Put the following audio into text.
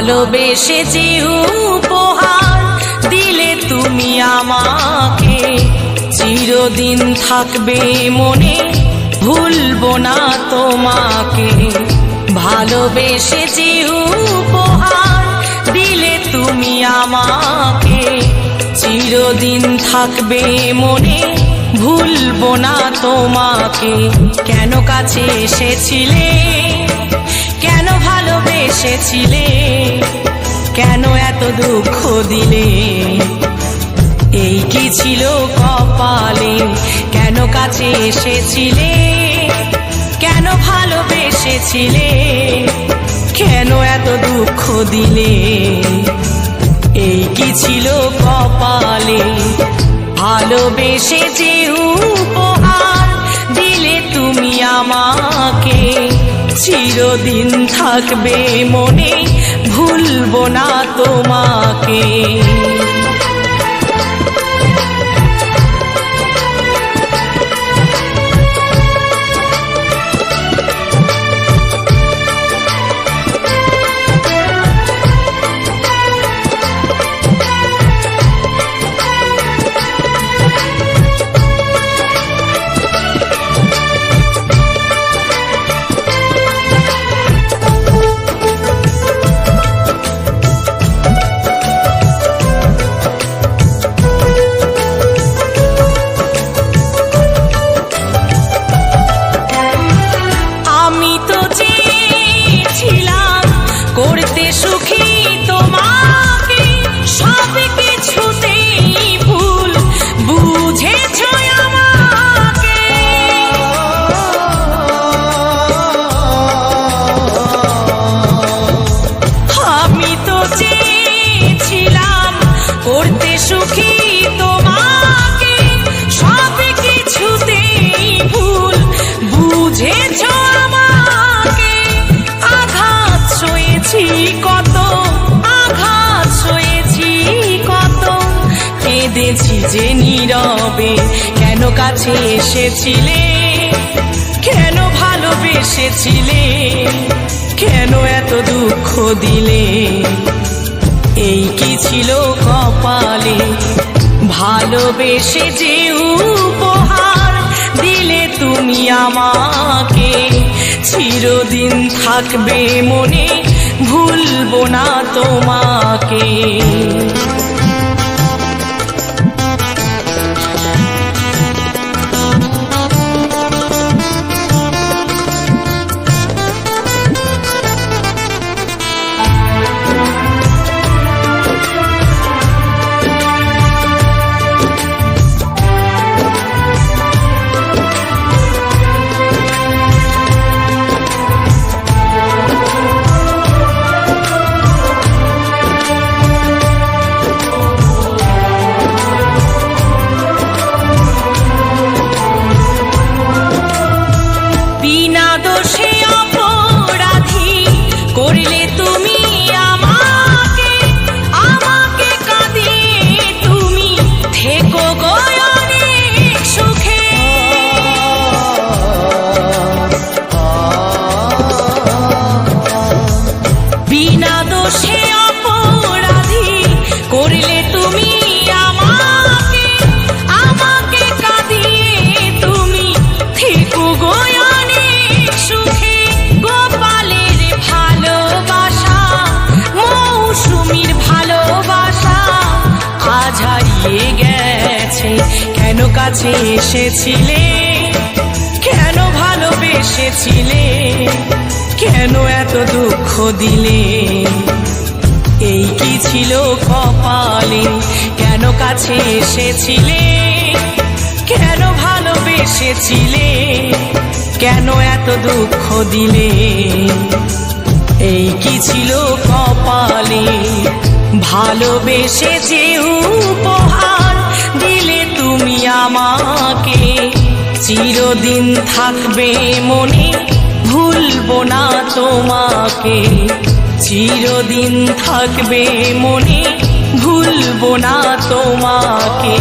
ভালোবেসে যে উপহার দিলে তুমি আমাকে, চিরদিন থাকবে মনে, ভুলবো না তোমাকে। ভালোবেসে যে উপহার দিলে তুমি আমাকে, চিরদিন থাকবে মনে, ভুলবো না তোমাকে। কেন কাছে এসেছিলে, কেন ভালোবেসেছিলে, কেন এত দুঃখ দিলে, এই কি ছিল কপালে। কেন কাছে এসেছিলে, কেন ভালোবেসেছিলে, কেন এত দুঃখ দিলে, এই কি ছিল কপালে। ভালোবেসে যে উপহার দিলে তুমি আমাকে, চিরদিন থাকবে মনে, ভুলবো না তোমাকে। করতে সুখী তোমাকে, সব কিছুতেই ভুল বুঝেছ আমাকে। আমি তো চেয়েছিলাম করতে সুখী তোমাকে, সব কিছুতেই ভুল বুঝেছ আমাকে। আঘাত সয়েছি কত, আঘাত সয়েছি কত, কেঁদেছি যে নীরবে। কেন কাছে এসেছিলে, কেন ভালোবেসেছিলে, কেন এত দুঃখ দিলে, এই কি ছিল কপালে। ভালোবেসে যে উপহার দিলে তুমি আমাকে, চিরদিন থাকবে মনে, ভুলবো না তোমাকে। বিনা দোষে অপরাধী করলে তুমি আমাকে, আমাকে কাঁদিয়ে তুমি থেকো গো অনেক সুখে। বিনা দোষে অপরাধী করলে তুমি আমাকে, আমাকে কাঁদিয়ে তুমি থেকো গো সুখে। গোপালের ভালোবাসা, মৌসুমীর ভালোবাসা আজ হারিয়ে গেছে। কেন কাছে এসেছিলে, কেন ভালোবেসেছিলে, কেন এত দুঃখ দিলে, এই কি ছিল কপালে। কেন কাছে এসেছিলে, কেন ভালোবেসেছিলে, কেন এত দুঃখ দিলে, এই কি ছিল কপালে। ভালোবেসে যে উপহার দিলে তুমি আমাকে, চিরদিন থাকবে মনে, ভুলবো না তোমাকে। চিরদিন থাকবে মনে, ভুলবো না তোমাকে।